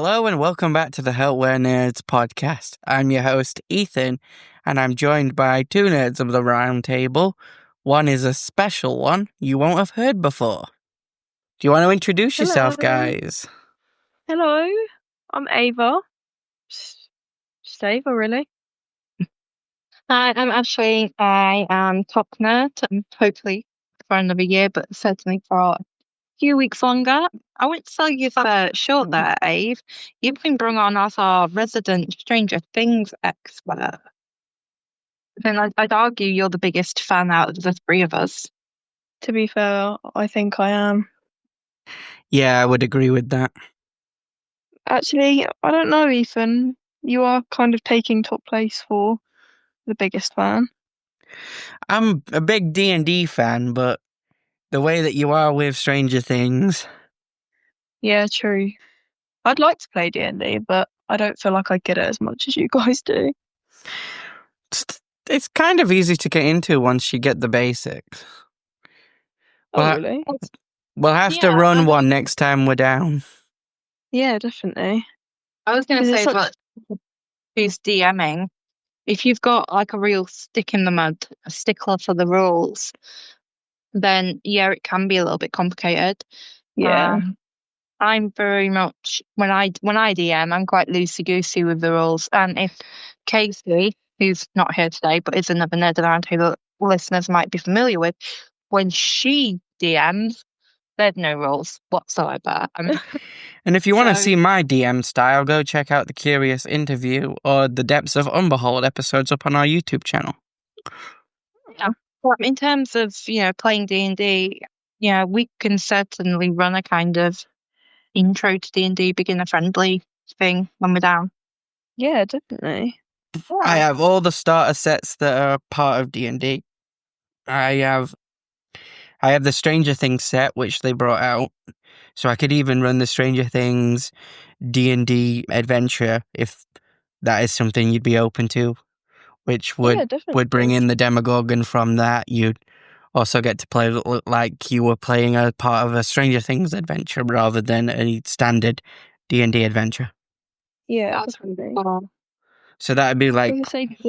Hello and welcome back to the Helpware Nerds podcast. I'm your host, Ethan, and I'm joined by two nerds of the round table. One is a special one you won't have heard before. Do you want to introduce yourself, guys? Hello, I'm Ava. Just Ava, really. Hi, I'm Ashlea. I am top nerd, hopefully for another year, but certainly for a few weeks longer. I won't sell you short there, Ave. You've been brought on as our resident Stranger Things expert. Then I'd argue you're the biggest fan out of the three of us. To be fair, I think I am. Yeah, I would agree with that. Actually, I don't know, Ethan. You are kind of taking top place for the biggest fan. I'm a big D&D fan, but the way that you are with Stranger Things... Yeah, true. I'd like to play D&D, but I don't feel like I get it as much as you guys do. It's kind of easy to get into once you get the basics. Really? We'll have to run one next time we're down. Yeah, definitely. I was going to say, but who's DMing? If you've got like a real stick in the mud, a stickler for the rules, then yeah, it can be a little bit complicated. Yeah. I'm very much when I DM, I'm quite loosey goosey with the rules. And if Casey, who's not here today, but is another Nerd Around who listeners might be familiar with, when she DMs, there's no rules whatsoever. And if you want to see my DM style, go check out the Curious Interview or the Depths of Umberhold episodes up on our YouTube channel. Yeah. Well, in terms of, playing D&D, we can certainly run a kind of intro to D&D, beginner-friendly thing when we're down. Yeah, definitely. I have all the starter sets that are part of D&D. I have the Stranger Things set, which they brought out. So I could even run the Stranger Things D&D adventure if that is something you'd be open to, which would bring in the Demogorgon from that. You'd also get to play like you were playing a part of a Stranger Things adventure rather than a standard D&D adventure. Yeah, that's really cool. So that would be like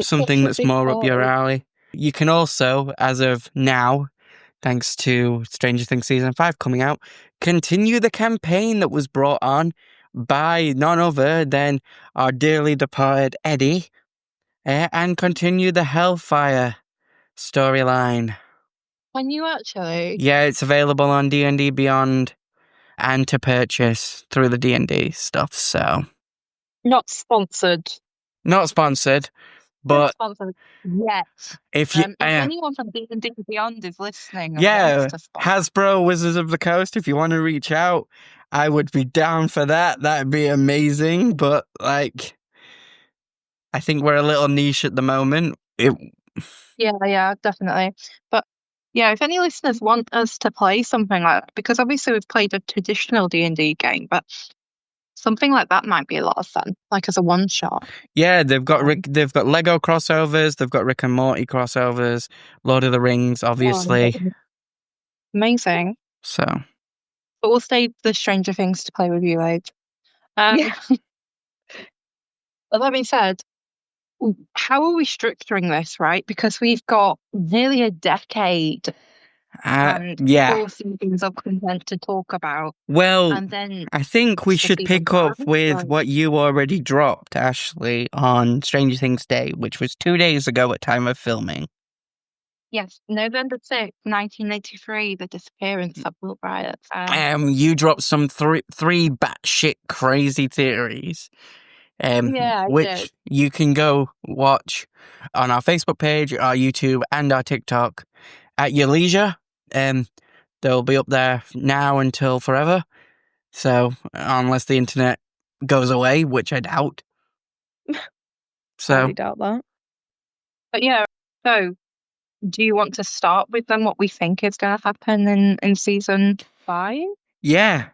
something that's more up your alley. You can also, as of now, thanks to Stranger Things Season 5 coming out, continue the campaign that was brought on by none other than our dearly departed Eddie, and continue the Hellfire storyline. Can you actually? Yeah, it's available on D&D Beyond and to purchase through the D&D stuff, so... Not sponsored. Not sponsored, but... Not sponsored. Yes. If anyone from D&D Beyond is listening... Hasbro, Wizards of the Coast, if you want to reach out, I would be down for that. That'd be amazing, but, I think we're a little niche at the moment. Yeah, definitely. But, yeah, if any listeners want us to play something like that, because obviously we've played a traditional D&D game, but something like that might be a lot of fun, like as a one-shot. Yeah, they've got Lego crossovers, they've got Rick and Morty crossovers, Lord of the Rings, obviously. Amazing. So. But we'll save the Stranger Things to play with you, Abe. But that being said, how are we structuring this, right? Because we've got nearly a decade and 4 seasons of content to talk about. Well, and then I think we should pick up with what you already dropped, Ashley, on Stranger Things Day, which was 2 days ago at time of filming. Yes, November 6th, 1983, the disappearance of Will Bryant. You dropped some three batshit crazy theories. Which you can go watch on our Facebook page, our YouTube, and our TikTok at your leisure. They'll be up there now until forever. So, unless the internet goes away, which I doubt. I doubt that. But yeah, so do you want to start with then what we think is going to happen in season 5? Yeah.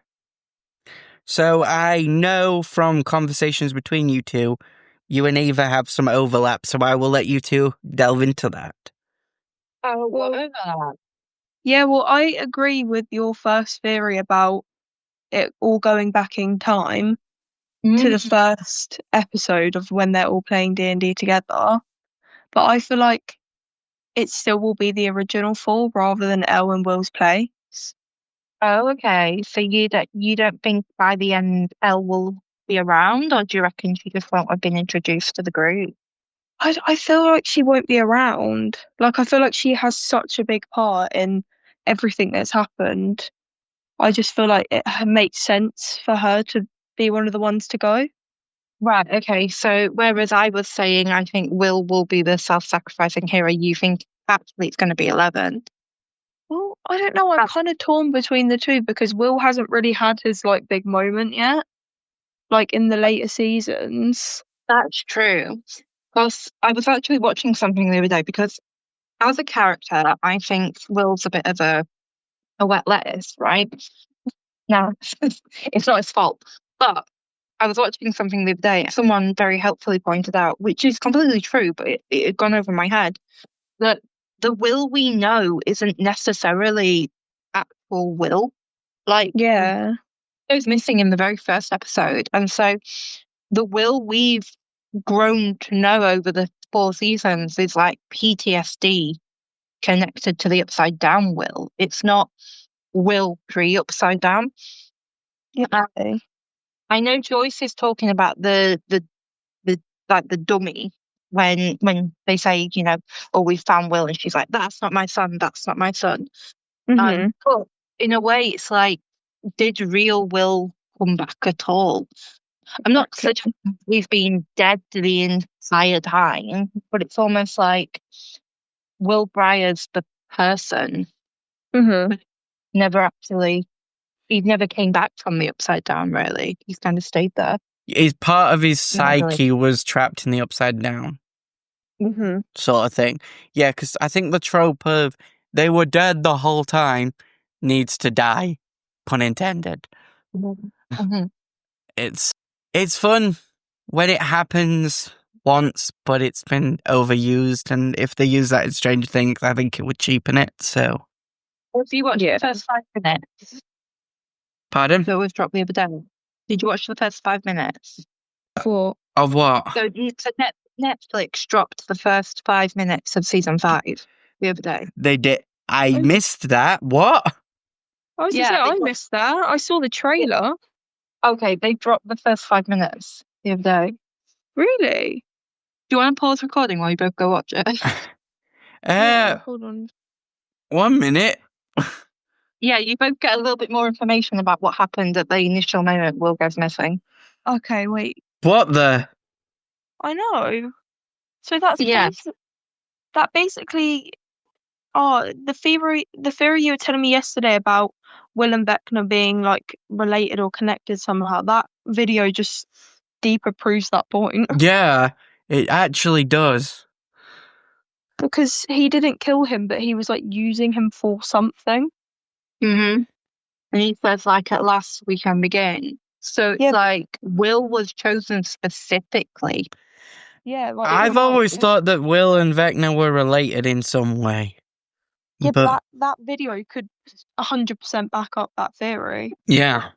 So I know from conversations between you two, you and Ava have some overlap, so I will let you two delve into that. Oh, what overlap? Yeah, well, I agree with your first theory about it all going back in time. to the first episode of when they're all playing D&D together. But I feel like it still will be the original 4 rather than Elle and Will's place. Oh, okay. So you don't think by the end Elle will be around, or do you reckon she just won't have been introduced to the group? I feel like she won't be around. Like, I feel like she has such a big part in everything that's happened. I just feel like it makes sense for her to be one of the ones to go. Right, okay. So whereas I was saying I think Will be the self-sacrificing hero, you think actually it's going to be 11. Well, I don't know. I'm kind of torn between the two because Will hasn't really had his like big moment yet, like in the later seasons. That's true. Because I was actually watching something the other day, because as a character, I think Will's a bit of a wet lettuce, right? Now, it's not his fault, but I was watching something the other day. Someone very helpfully pointed out, which is completely true, but it had gone over my head, that the Will we know isn't necessarily actual Will. Like, Yeah. it was missing in the very first episode. And so the Will we've grown to know over the 4 seasons is like PTSD connected to the upside down Will. It's not Will pre-upside down. Yeah. I know Joyce is talking about the like the dummy when they say, you know, oh, we found Will, and she's like, that's not my son, that's not my son. Mhm. But in a way, it's like, did real Will come back at all? I'm not suggesting we've been dead the entire time, but it's almost like Will Breyer's the person Mhm. never actually, he never came back from the upside down, really. He's kind of stayed there. His part of his Not really. psyche was trapped in the upside down Mhm. sort of thing. Yeah, because I think the trope of they were dead the whole time needs to die, pun intended. Mhm. It's fun when it happens once, but it's been overused, and if they use that in Stranger Things, I think it would cheapen it. So, If you watched Yeah. the first 5 minutes, pardon? that was dropped the other day. Did you watch the first 5 minutes? Cool. Of what? So Netflix dropped the first 5 minutes of season 5 the other day. They did. I Oh. missed that. What? I was Yeah, gonna say they I got- missed that. I saw the trailer. Okay, they dropped the first 5 minutes the other day. Really? Do you want to pause recording while you both go watch it? Yeah, hold on. 1 minute. Yeah, you both get a little bit more information about what happened at the initial moment Will goes missing. Okay, wait. What the? I know. So that's Yeah. that basically. Oh, the theory you were telling me yesterday about Will and Vecna being like related or connected somehow. That video just deeper proves that point Yeah, it actually does. because he didn't kill him, but he was like using him for something. Mm-hmm. And he says, like, at last we can begin. So it's Yeah. like Will was chosen specifically. Yeah, like I've always thought that Will and Vecna were related in some way. Yeah, but that video could 100% back up that theory. yeah.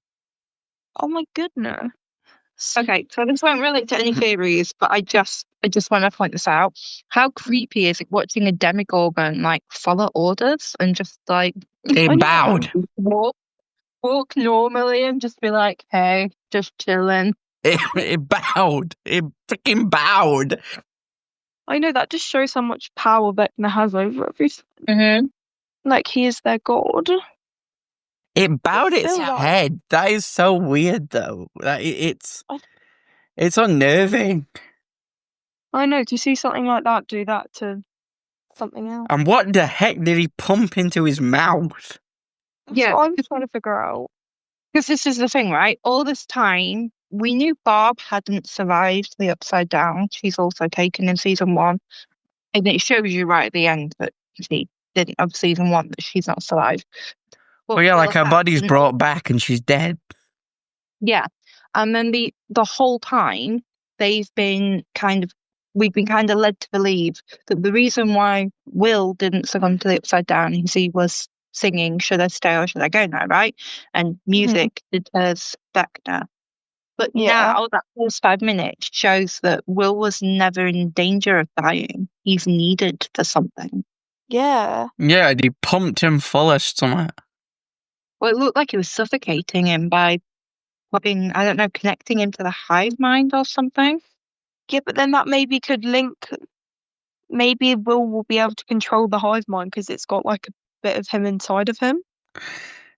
Oh my goodness. Okay, so this won't relate to any theories, but I just want to point this out. How creepy is it watching a demigorgon like follow orders and just like It bowed. walk normally and just be like, hey, just chilling. It bowed. It freaking bowed. I know that just shows how much power Vecna has over everything. Mm-hmm. Like he is their god. It bowed It's its still like- head. That is so weird, though. It's unnerving. I know, to see something like that do that to something else. And what the heck did he pump into his mouth? That's Yeah. what I'm trying to figure out. Because this is the thing, right? All this time, we knew Barb hadn't survived the Upside Down. She's also taken in season 1. And it shows you right at the end that she didn't of season 1 that she's not survived. Well, yeah, like her body's brought back and she's dead. Yeah. And then the whole time we've been kind of led to believe that the reason why Will didn't succumb to the Upside Down is he was singing "Should I Stay or Should I Go Now," right? And music deters Vecna. But Yeah. now that first 5 minutes shows that Will was never in danger of dying. He's needed for something. Yeah. Yeah, they pumped him full of something. Well, it looked like he was suffocating him by putting, I don't know, connecting him to the hive mind or something. Yeah, but then that maybe could link. Maybe will be able to control the hive mind because it's got like a bit of him inside of him.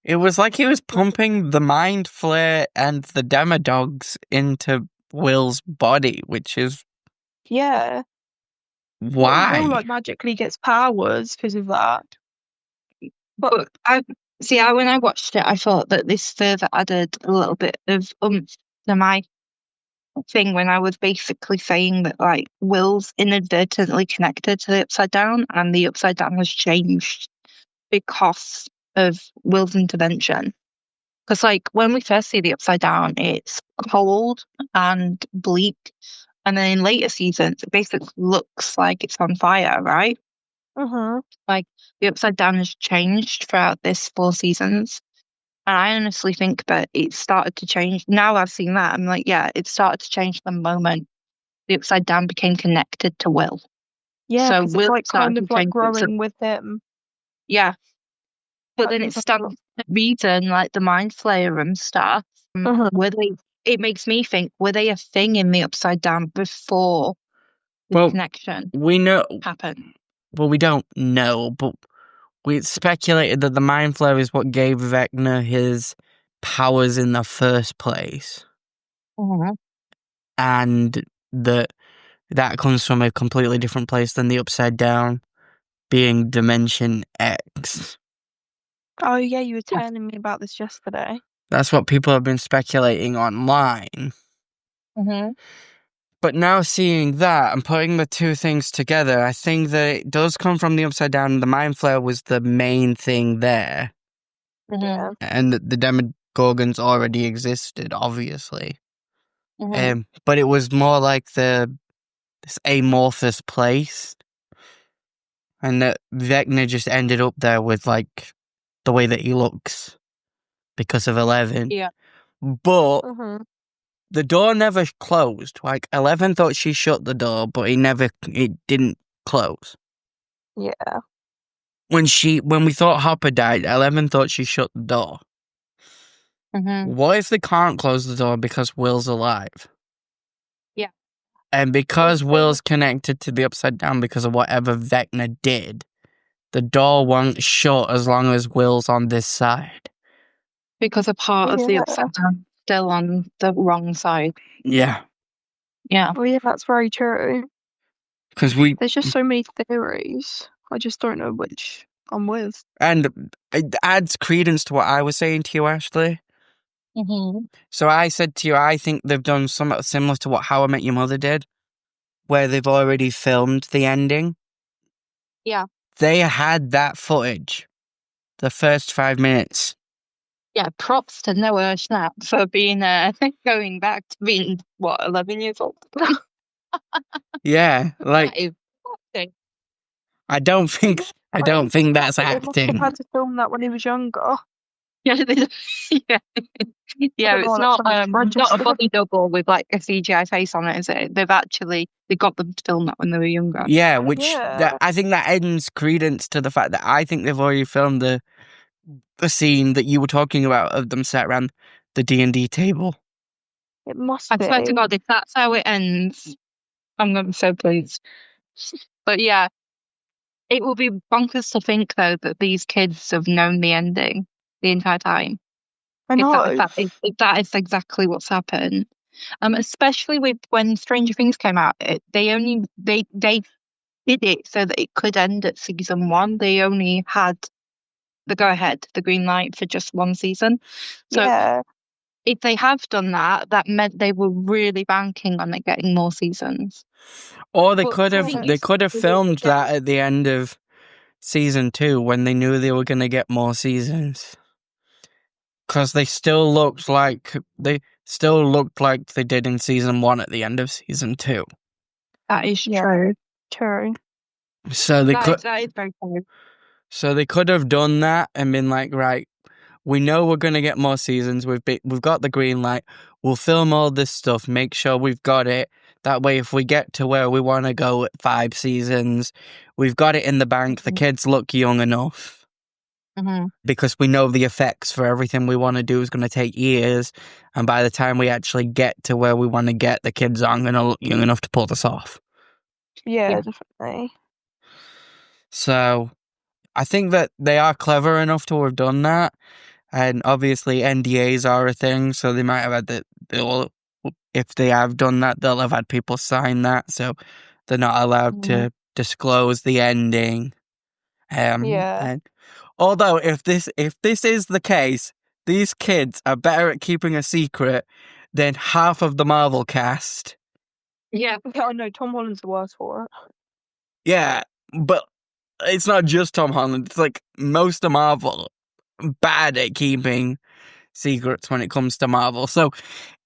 It was like he was pumping the mind flare and the demodogs into Will's body, which is Yeah. why. Will like magically gets powers because of that. But when I watched it, I thought that this further added a little bit of to my thing when I was basically saying that like Will's inadvertently connected to the Upside Down, and the Upside Down has changed because of Will's intervention. Because like when we first see the Upside Down, it's cold and bleak, and then in later seasons, it basically looks like it's on fire, right? Like the Upside Down has changed throughout this 4 seasons. And I honestly think that it started to change. Now I've seen that, I'm like, yeah, it started to change the moment the Upside Down became connected to Will. Yeah, So 'cause Will it's like started kind to of like change it. growing with him. Yeah. But then That's it stands to reason, like the Mind Flayer and stuff. Were they? It makes me think, were they a thing in the Upside Down before the Well, connection we know. happened? Well, we don't know, but we speculated that the mind flare is what gave Vecna his powers in the first place, and that comes from a completely different place than the Upside Down, being Dimension X. Oh yeah, you were telling me about this yesterday. That's what people have been speculating online. But now seeing that and putting the two things together, I think that it does come from the Upside Down. The Mind Flare was the main thing there. Yeah. And the Demogorgons already existed, obviously. But it was more like this amorphous place. And that Vecna just ended up there with, like, the way that he looks because of 11. Yeah. But the door never closed. Like, 11 thought she shut the door, but it didn't close. Yeah. When we thought Hopper died, 11 thought she shut the door. What if they can't close the door because Will's alive? Yeah. And because Will's connected to the Upside Down because of whatever Vecna did, the door won't shut as long as Will's on this side. Because a part of the Upside Down is still on the wrong side. Yeah. Yeah. Oh yeah, that's very true. Because there's just so many theories. I just don't know which I'm with. And it adds credence to what I was saying to you, Ashley. So I said to you, I think they've done something similar to what How I Met Your Mother did, where they've already filmed the ending. Yeah. They had that footage, the first 5 minutes. Yeah, props to Noah Schnapp for being going back to being 11 years old. Yeah, like That is acting. I don't think that's They must have acting. had to film that when he was younger. Yeah, yeah. It's not a body double with like a CGI face on it, is it? They got them to film that when they were younger. Yeah, I think that ends credence to the fact that I think they've already filmed the scene that you were talking about of them sat around the D&D table. It must I be. swear to God, if that's how it ends, I'm going to be so pleased. But yeah, it will be bonkers to think, though, that these kids have known the ending the entire time. I know. If that is exactly what's happened. Especially with when Stranger Things came out, they did it so that it could end at season 1. They only had the go-ahead, the green light for just 1 season. So if they have done that, that meant they were really banking on it getting more seasons. Or they could have filmed that at the end of season 2 when they knew they were going to get more seasons. Because they still looked like they did in season 1 at the end of season 2. That is true. True. So that is very true. So they could have done that and been like, right, We know we're going to get more seasons. We've got the green light. We'll film all this stuff, make sure we've got it. That way, if we get to where we want to go at 5 seasons, we've got it in the bank. The kids look young enough. Because we know the effects for everything we want to do is going to take years. And by the time we actually get to where we want to get, the kids aren't going to look young enough to pull this off. Yeah, definitely. So I think that they are clever enough to have done that. And obviously NDAs are a thing, so they might have had if they have done that, they'll have had people sign that, so they're not allowed to disclose the ending. And although if this is the case, these kids are better at keeping a secret than half of the Marvel cast. Yeah, I know Tom Holland's the worst for it. Yeah, but it's not just Tom Holland. It's like most of Marvel bad at keeping secrets when it comes to Marvel. So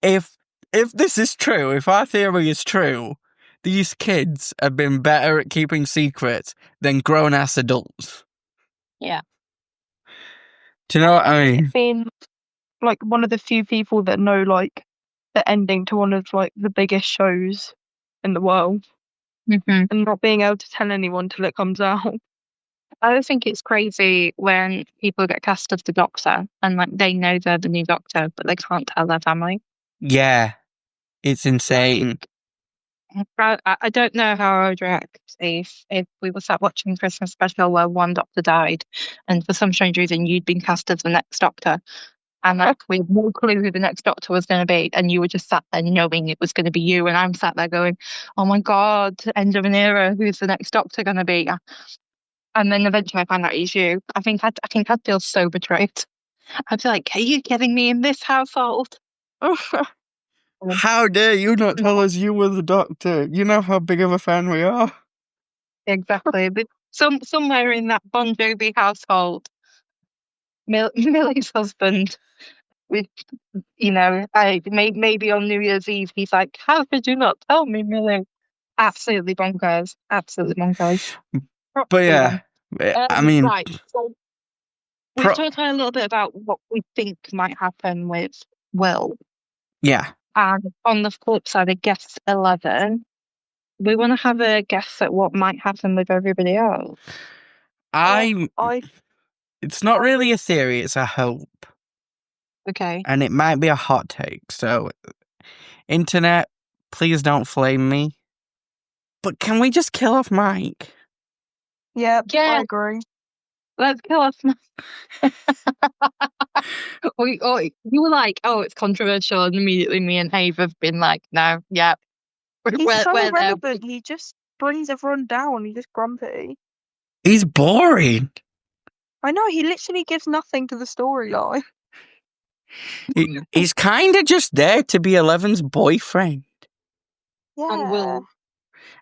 if this is true, if our theory is true, these kids have been better at keeping secrets than grown-ass adults. Yeah. Do you know what I mean? Being like one of the few people that know like the ending to one of like the biggest shows in the world, and not being able to tell anyone till it comes out. I think it's crazy when people get cast as the Doctor and like they know they're the new Doctor, but they can't tell their family. Yeah, it's insane. I don't know how I would react if we were sat watching a Christmas special where one Doctor died, and for some strange reason you'd been cast as the next Doctor, and like we had no clue who the next Doctor was going to be, and you were just sat there knowing it was going to be you, and I'm sat there going, "Oh my God, end of an era. Who's the next Doctor going to be?" And then eventually I find out it's you. I think I'd feel so betrayed. I'd be like, "Are you kidding me in this household?" How dare you not tell us you were the Doctor? You know how big of a fan we are. Exactly. Somewhere in that Bon Jovi household, Millie's husband, with maybe on New Year's Eve, he's like, "How could you not tell me, Millie?" Absolutely bonkers. Absolutely bonkers. But yeah, I mean, right. So we've talked a little bit about what we think might happen with Will. Yeah. And on the flip side, of guess 11, we want to have a guess at what might happen with everybody else. It's not really a theory, it's a hope. Okay. And it might be a hot take, so internet, please don't flame me. But can we just kill off Mike? Yeah, I agree. Let's kill off Mike. You were like, "Oh, it's controversial," and immediately me and Ave have been like, "No, yeah." He's so irrelevant. He just brings everyone down. He's just grumpy. He's boring. I know, he literally gives nothing to the storyline. He's kind of just there to be Eleven's boyfriend. Yeah.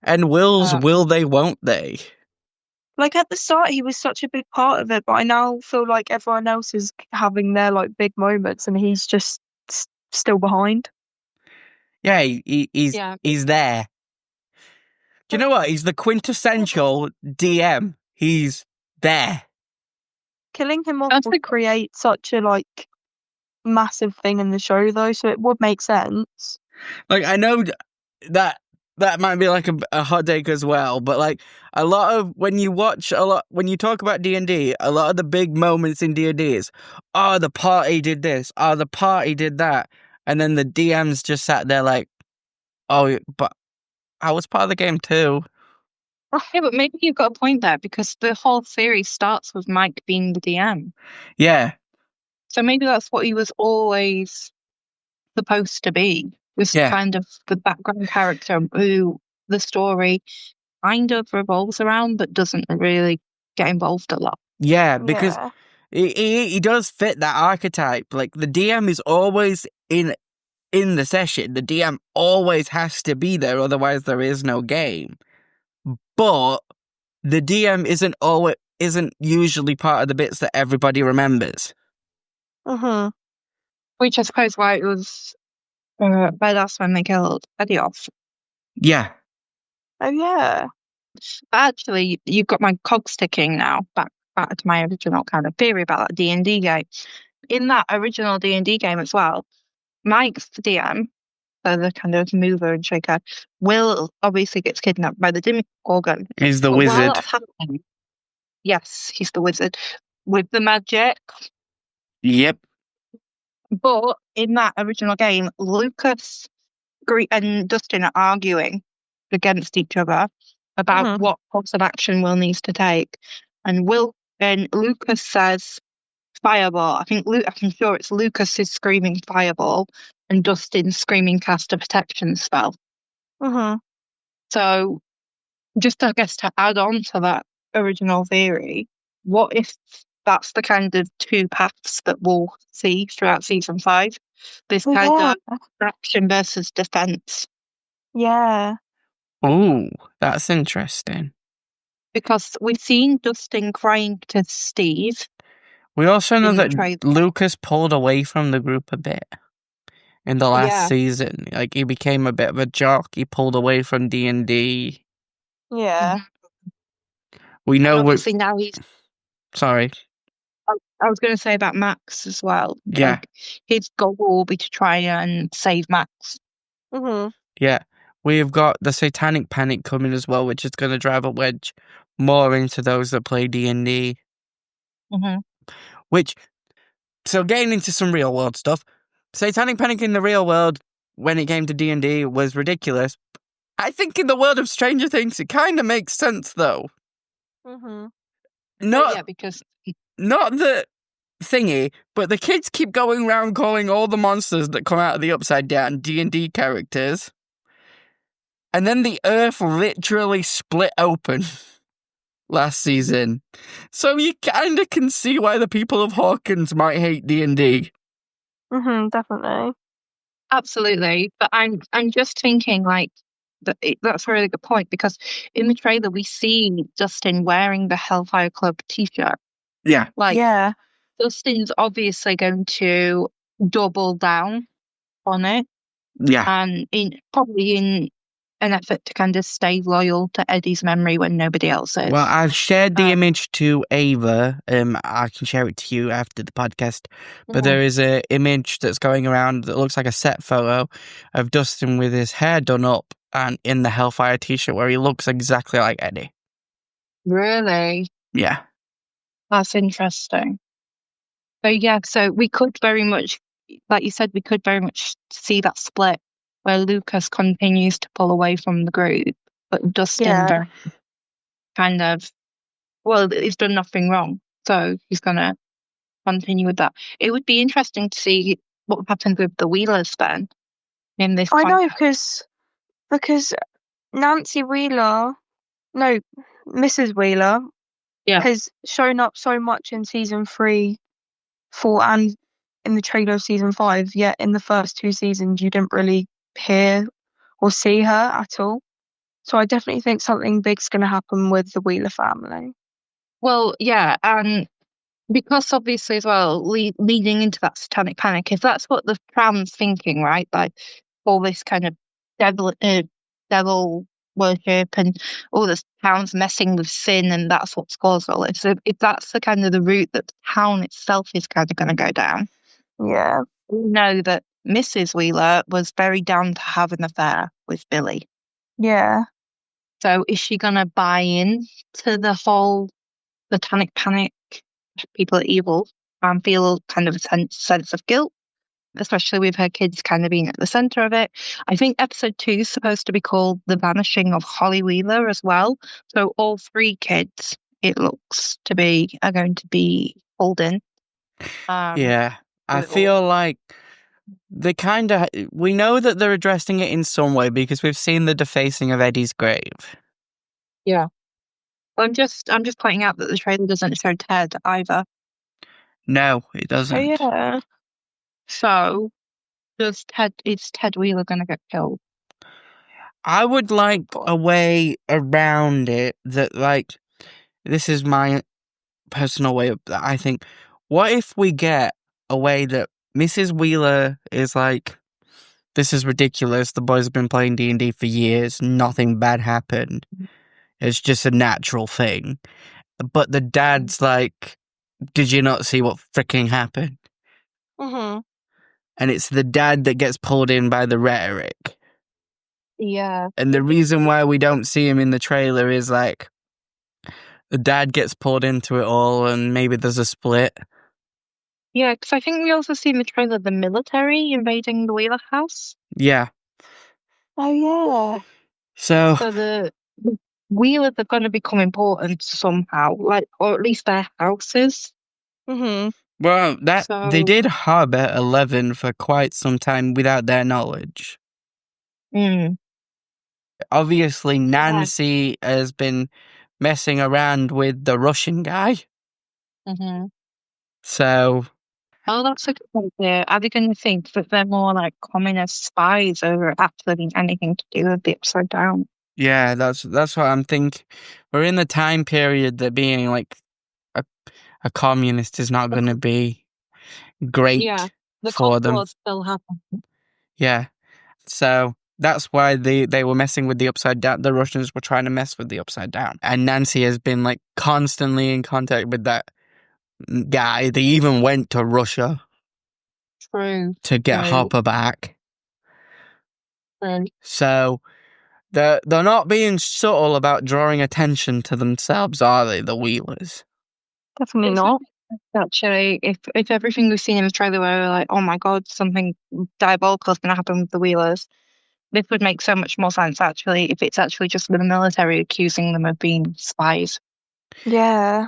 And Will's will they, won't they? Like at the start, he was such a big part of it, but I now feel like everyone else is having their like big moments, and he's just still behind. Yeah, he's there. Do you know what? He's the quintessential DM. He's there. Killing him off would create such a like massive thing in the show, though, so it would make sense. Like, I know that might be like a hot take as well, but like a lot of when you talk about D&D, a lot of the big moments in D&D is, "Oh, the party did this, oh, the party did that," and then the DM's just sat there like, "Oh, but I was part of the game too." Yeah, but maybe you've got a point there, because the whole series starts with Mike being the DM. Yeah. So maybe that's what he was always supposed to be. Was kind of the background character who the story kind of revolves around, but doesn't really get involved a lot. Yeah, because he does fit that archetype. Like, the DM is always in the session. The DM always has to be there, otherwise there is no game. But the DM isn't usually part of the bits that everybody remembers. Which I suppose why it was badass when they killed Eddie off. Yeah. Oh yeah. Actually, you've got my cogs ticking now. Back to my original kind of theory about that D&D game. in that original D&D game as well, Mike's the DM, so the kind of mover and shaker. Will obviously gets kidnapped by the Demogorgon. He's the But while wizard. that's happening, yes, he's the wizard with the magic. Yep. But in that original game, Lucas and Dustin are arguing against each other about what course of action Will needs to take. And Lucas says fireball. I'm sure it's Lucas is screaming fireball and Dustin's screaming cast a protection spell. So just I guess to add on to that original theory, what if that's the kind of two paths that we'll see throughout season 5? This kind of action versus defense. Yeah. Oh, that's interesting. Because we've seen Dustin crying to Steve. We also know that Lucas pulled away from the group a bit in the last season. Like, he became a bit of a jock. He pulled away from D&D. Yeah. We know obviously now he's... Sorry. I was going to say about Max as well. Yeah. Like, his goal will be to try and save Max. Yeah. We've got the Satanic Panic coming as well, which is going to drive a wedge more into those that play D&D. So getting into some real world stuff, Satanic Panic in the real world, when it came to D&D, was ridiculous. I think in the world of Stranger Things, it kind of makes sense, though. Because... Not the thingy, but the kids keep going around calling all the monsters that come out of the Upside Down D&D characters. And then the earth literally split open last season. So you kind of can see why the people of Hawkins might hate D&D. Definitely. Absolutely. But I'm just thinking, like, that's a really good point, because in the trailer we see Dustin wearing the Hellfire Club t-shirt. Yeah. Dustin's obviously going to double down on it. Yeah. And probably in an effort to kind of stay loyal to Eddie's memory when nobody else is. Well, I've shared the image to Ava. I can share it to you after the podcast. But there is an image that's going around that looks like a set photo of Dustin with his hair done up and in the Hellfire t-shirt where he looks exactly like Eddie. Really? Yeah. That's interesting. So we could very much, like you said, we could very much see that split where Lucas continues to pull away from the group, but Dustin kind of, he's done nothing wrong, so he's going to continue with that. It would be interesting to see what happens with the Wheelers then in this. I know, because Mrs. Wheeler has shown up so much in season 3, 4, and in the trailer of season 5, yet in the first 2 seasons you didn't really hear or see her at all. So I definitely think something big's going to happen with the Wheeler family. Well, yeah, and because obviously as well, leading into that Satanic Panic, if that's what the Crown's thinking, right? Like all this kind of devil worship and all this town's messing with sin, and that's what's caused all this. So if that's the kind of the route that the town itself is kind of going to go down, we know that Mrs. Wheeler was very down to have an affair with Billy. Yeah. So is she going to buy in to the whole Satanic Panic, people are evil, and feel kind of a sense of guilt, especially with her kids kind of being at the centre of it? I think episode 2 is supposed to be called The Vanishing of Holly Wheeler as well. So all 3 kids, it looks to be, are going to be pulled in. I feel like they we know that they're addressing it in some way because we've seen the defacing of Eddie's grave. Yeah. Well, I'm just pointing out that the trailer doesn't show Ted either. No, it doesn't. Oh, yeah. So is Ted Wheeler going to get killed? I would like a way around it that, like, this is my personal way of, I think, what if we get a way that Mrs. Wheeler is like, this is ridiculous, the boys have been playing D&D for years, nothing bad happened, it's just a natural thing. But the dad's like, did you not see what freaking happened? Mm-hmm. And it's the dad that gets pulled in by the rhetoric. Yeah. And the reason why we don't see him in the trailer is like the dad gets pulled into it all and maybe there's a split. Yeah, because I think we also see in the trailer the military invading the Wheeler house. Yeah. Oh yeah. So So the Wheelers are going to become important somehow, like, or at least their houses. Mm-hmm. well, that So they did harbor 11 for quite some time without their knowledge. mm, Obviously, Nancy has been messing around with the Russian guy. mhm. So, Oh, that's a good idea. Are they going to think that they're more like communist spies over actually anything to do with the Upside Down? yeah, that's what I'm thinking. We're in the time period that being like a communist is not going to be great Yeah, the for Cold them. War still happen. Yeah. So that's why they were messing with the Upside Down. The Russians were trying to mess with the Upside Down. And Nancy has been like constantly in contact with that guy. They even went to Russia True. to get True. Hopper back. True. So they're not being subtle about drawing attention to themselves, are they, the Wheelers? Definitely It's not. Actually, if everything we've seen in the trailer were like, oh my god, something diabolical is going to happen with the Wheelers, this would make so much more sense actually if it's actually just the military accusing them of being spies. Yeah.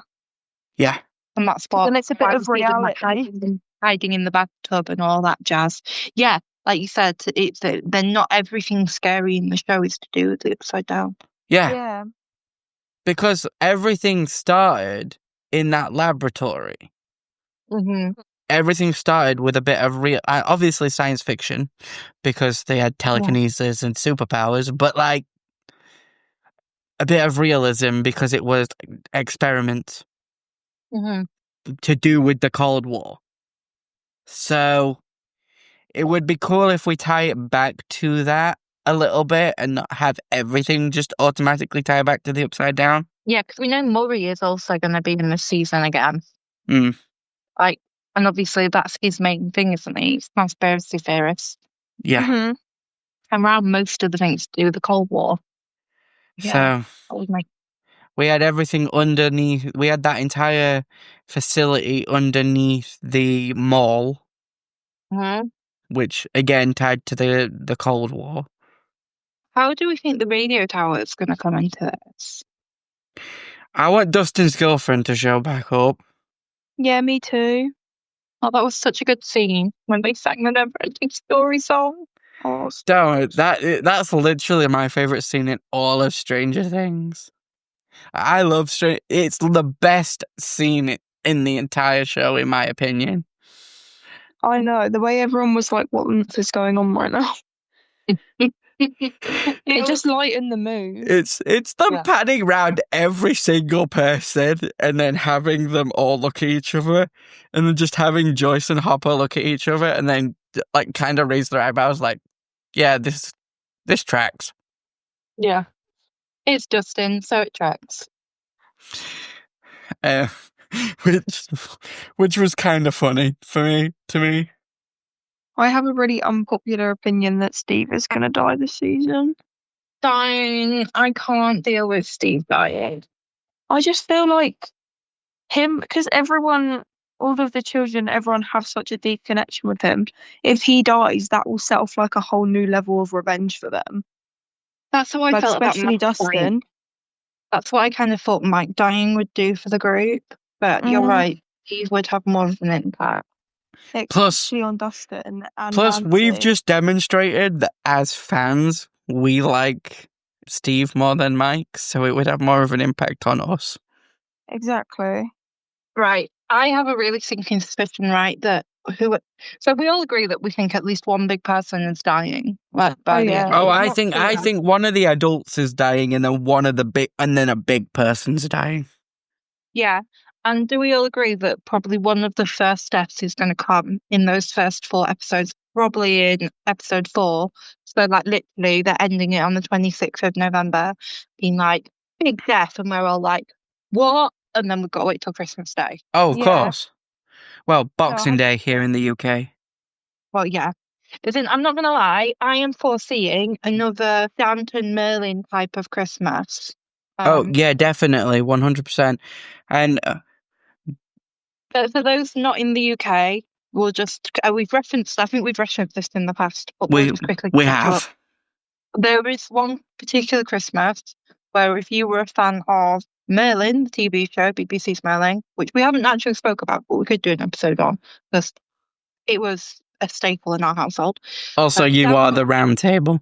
Yeah. And that's what Then it's a bit why of we see them, like, reality. hiding in the bathtub and all that jazz. Yeah, like you said, it's they're not everything scary in the show is to do with the Upside Down. Yeah. Yeah. Because everything started in that laboratory. Mm-hmm. Everything started with a bit of real, obviously science fiction, because they had telekinesis and superpowers, but like a bit of realism because it was experiments Mm-hmm. to do with the Cold War. So it would be cool if we tie it back to that a little bit and not have everything just automatically tie back to the Upside Down. Yeah, because we know Murray is also going to be in this season again. Mm. Like, and obviously that's his main thing, isn't he? He's a conspiracy theorist. Yeah. Mm-hmm. And around most of the things to do with the Cold War. Yeah, So that was my. we had everything underneath. We had that entire facility underneath the mall, Mhm. which again tied to the Cold War. How do we think the radio tower is going to come into this? I want Dustin's girlfriend to show back up. Yeah, me too. Oh, that was such a good scene when they sang the Neverending Story song. Oh, Don't that's literally my favorite scene in all of Stranger Things. I love It's the best scene in the entire show, in my opinion. I know. The way everyone was like, what is going on right now? It just lightened the mood. It's them panning around every single person and then having them all look at each other and then just having Joyce and Hopper look at each other and then like kind of raise their eyebrows like, yeah, this tracks. Yeah. It's Justin, so it tracks. Which was kind of funny to me. I have a really unpopular opinion that Steve is going to die this season. Dying. I can't deal with Steve dying. I just feel like him, because everyone, all of the children, everyone have such a deep connection with him. If he dies, that will set off like a whole new level of revenge for them. That's how I Like, felt about especially Mike Dustin. dying. That's what I kind of thought Mike dying would do for the group. But you're right. He would have more of an impact. Especially on Dustin and Plus, Nancy. we've just demonstrated that as fans, we like Steve more than Mike, so it would have more of an impact on us. Exactly. Right. I have a really sinking suspicion, right, so we all agree that we think at least one big person is dying. Like, by the end. I think one of the adults is dying and then a big person's dying. Yeah. And do we all agree that probably one of the first steps is going to come in those first 4 episodes, probably in episode 4? So, like, literally, they're ending it on the 26th of November, being like, big death. And we're all like, what? And then we've got to wait till Christmas Day. Oh, of course. Well, Boxing Day here in the UK. Well, yeah. As in, I'm not going to lie, I am foreseeing another Downton Merlin type of Christmas. Yeah, definitely, 100%. And But for those not in the UK, we'll just, I think we've referenced this in the past, but we'll just quickly we catch up. have. There is one particular Christmas where if you were a fan of Merlin, the TV show, BBC's Merlin, which we haven't actually spoke about, but we could do an episode on, because it was a staple in our household. Also, you are the round table.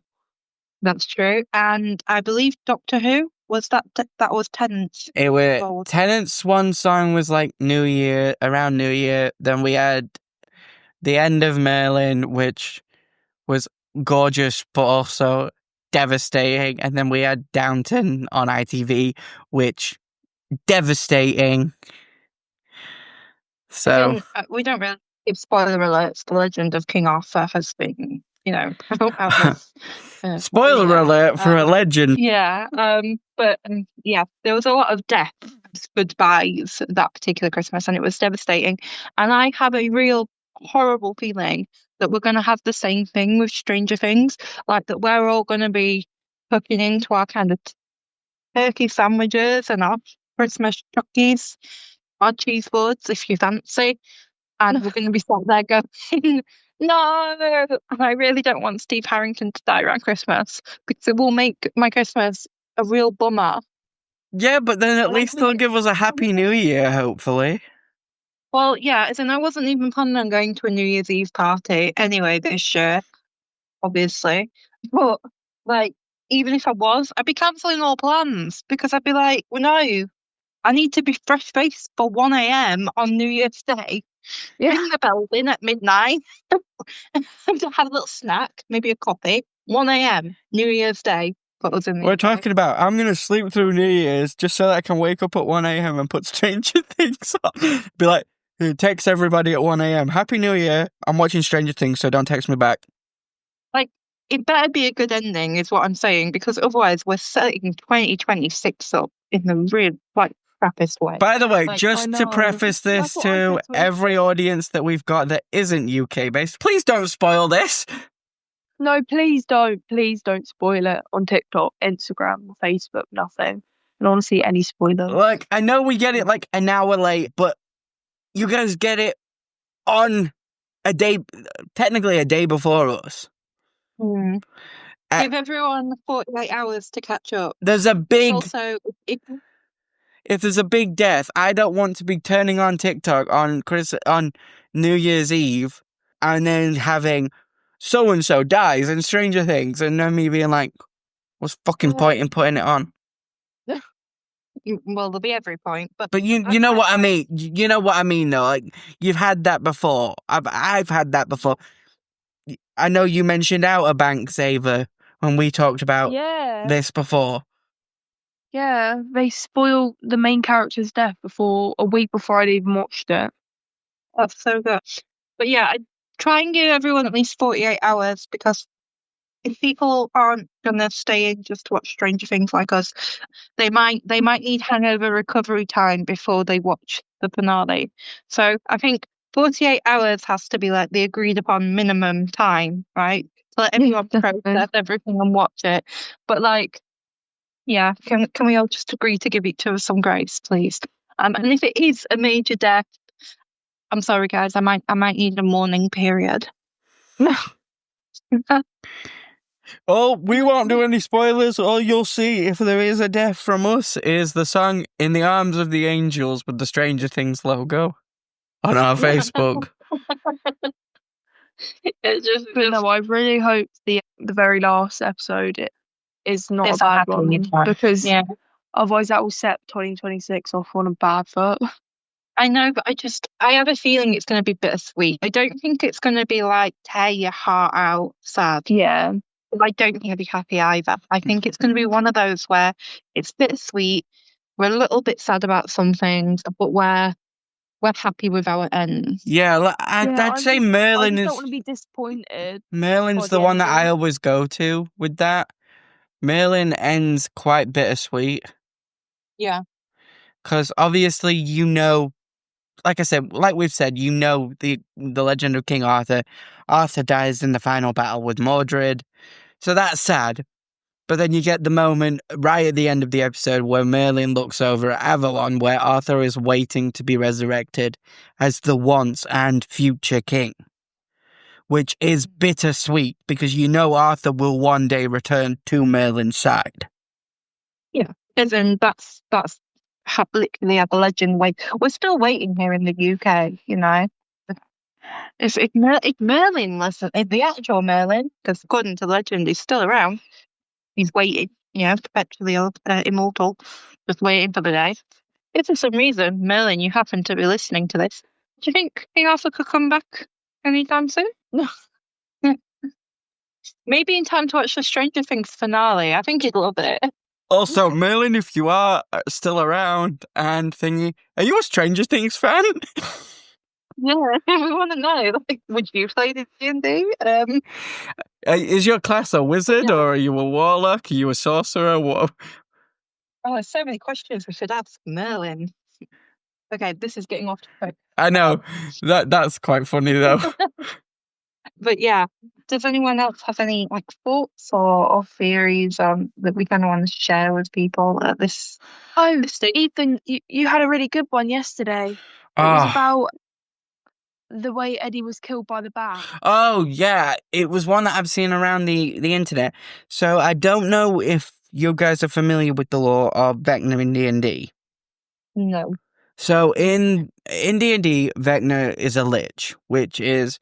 That's true. And I believe Doctor Who, was that was Tennant's? It was Tennant's one song was like around New Year. Then we had the end of Merlin, which was gorgeous, but also devastating. And then we had Downton on ITV, which devastating. So we don't really give spoiler alerts. The legend of King Arthur has been, out this. Spoiler alert for a legend. Yeah, but yeah, there was a lot of death, goodbyes that particular Christmas, and it was devastating. And I have a real horrible feeling that we're going to have the same thing with Stranger Things, like that we're all going to be hooking into our kind of turkey sandwiches and our Christmas cookies, our cheese boards, if you fancy, and we're going to be sat there going, no, and I really don't want Steve Harrington to die around Christmas because it will make my Christmas a real bummer. Yeah, but then at least they'll give us a Happy New Year, hopefully. Well, yeah, as in I wasn't even planning on going to a New Year's Eve party anyway this year, obviously. But, like, even if I was, I'd be cancelling all plans because I'd be like, well, no, I need to be fresh-faced for 1 a.m. on New Year's Day. Ring the bells in at midnight. Have a little snack, maybe a coffee. 1 a.m. New Year's Day. We're talking about I'm going to sleep through New Year's just so that I can wake up at 1 a.m. and put Stranger Things on. Be like, text everybody at 1 a.m. Happy New Year. I'm watching Stranger Things, so don't text me back. Like, it better be a good ending, is what I'm saying, because otherwise we're setting 2026 up in the real, crappiest way. By the way, just to preface this to every audience that we've got that isn't UK based, please don't spoil this. No, please don't. Please don't spoil it on TikTok, Instagram, Facebook, nothing. I don't want to see any spoilers. Like, I know we get it like an hour late, but you guys get it on technically a day before us. Give everyone 48 hours to catch up. There's a big... Also, if there's a big death, I don't want to be turning on TikTok on New Year's Eve and then having so-and-so dies in Stranger Things and then me being like, what's fucking point in putting it on? Well, there'll be every point. But you know what I mean. You know what I mean, though. Like, you've had that before. I've had that before. I know you mentioned Outer Banks, Ava, when we talked about this before. Yeah, they spoil the main character's death a week before I'd even watched it. That's so good. But yeah, I try and give everyone at least 48 hours because if people aren't going to stay in just to watch Stranger Things like us, they might need hangover recovery time before they watch the finale. So I think 48 hours has to be like the agreed upon minimum time, right? To let everyone process everything and watch it. But yeah, can we all just agree to give each other some grace, please? And if it is a major death, I'm sorry, guys, I might need a mourning period. Oh, we won't do any spoilers. All you'll see, if there is a death from us, is the song "In the Arms of the Angels" with the Stranger Things logo on our Facebook. No, I really hope the very last episode is not a bad one because otherwise that will set 2026 off on a bad foot. I know, but I have a feeling it's going to be bittersweet. I don't think it's going to be like tear your heart out sad. Yeah. I don't think I'd be happy either. I think it's going to be one of those where it's bittersweet. We're a little bit sad about some things, but we're happy with our ends. Yeah, I'd say Merlin is... I don't want to be disappointed. Merlin's the one that I always go to with that. Merlin ends quite bittersweet. Yeah. Because obviously, like I said, like we've said, the legend of King Arthur. Arthur dies in the final battle with Mordred, so that's sad. But then you get the moment right at the end of the episode where Merlin looks over at Avalon, where Arthur is waiting to be resurrected as the once and future king, which is bittersweet because Arthur will one day return to Merlin's side. Yeah, as in that's literally how the legend wait. We're still waiting here in the UK, If Merlin wasn't, if the actual Merlin, because according to legend, he's still around. He's waiting, perpetually immortal, just waiting for the day. If for some reason, Merlin, you happen to be listening to this, do you think King Arthur could come back anytime soon? Maybe in time to watch the Stranger Things finale. I think he'd love it. Also, Merlin, if you are still around and thingy, are you a Stranger Things fan? Yeah, we want to know. Like, would you play the D&D? Is your class a wizard, or are you a warlock? Are you a sorcerer? What? Oh, there's so many questions we should ask Merlin. Okay, this is getting off track. I know. That's quite funny, though. But yeah, does anyone else have any thoughts or theories that we kind of want to share with people at this? Oh, Ethan, you had a really good one yesterday. It was about the way Eddie was killed by the bat. Oh, yeah. It was one that I've seen around the internet. So I don't know if you guys are familiar with the lore of Vecna in D&D. No. So in D&D, Vecna is a lich, which is...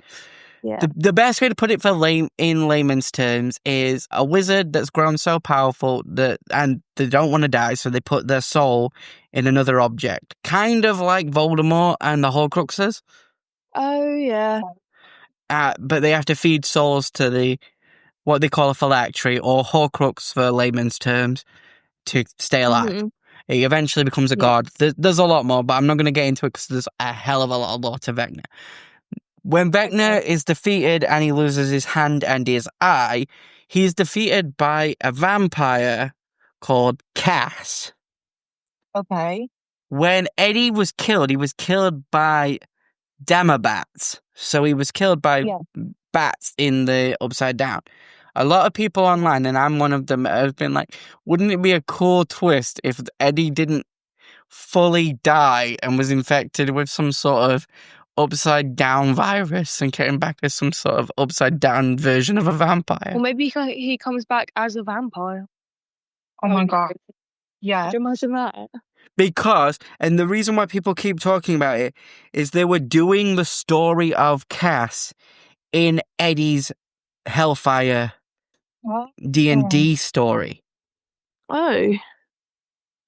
Yeah. The best way to put it in layman's terms is a wizard that's grown so powerful and they don't want to die, so they put their soul in another object. Kind of like Voldemort and the Horcruxes. Oh, yeah. But they have to feed souls to what they call a phylactery, or Horcrux for layman's terms, to stay alive. Mm-hmm. He eventually becomes a god. There's a lot more, but I'm not going to get into it because there's a hell of a lot to Vecna. When Vecna is defeated and he loses his hand and his eye, he's defeated by a vampire called Cass. Okay. When Eddie was killed, he was killed by Damabats. So he was killed by bats in the Upside Down. A lot of people online, and I'm one of them, have been like, wouldn't it be a cool twist if Eddie didn't fully die and was infected with some sort of upside down virus and came back as some sort of upside down version of a vampire? Or maybe he comes back as a vampire. Oh my god. Yeah. Could you imagine that? Because, and the reason why people keep talking about it, is they were doing the story of Cass in Eddie's Hellfire D&D story. Oh.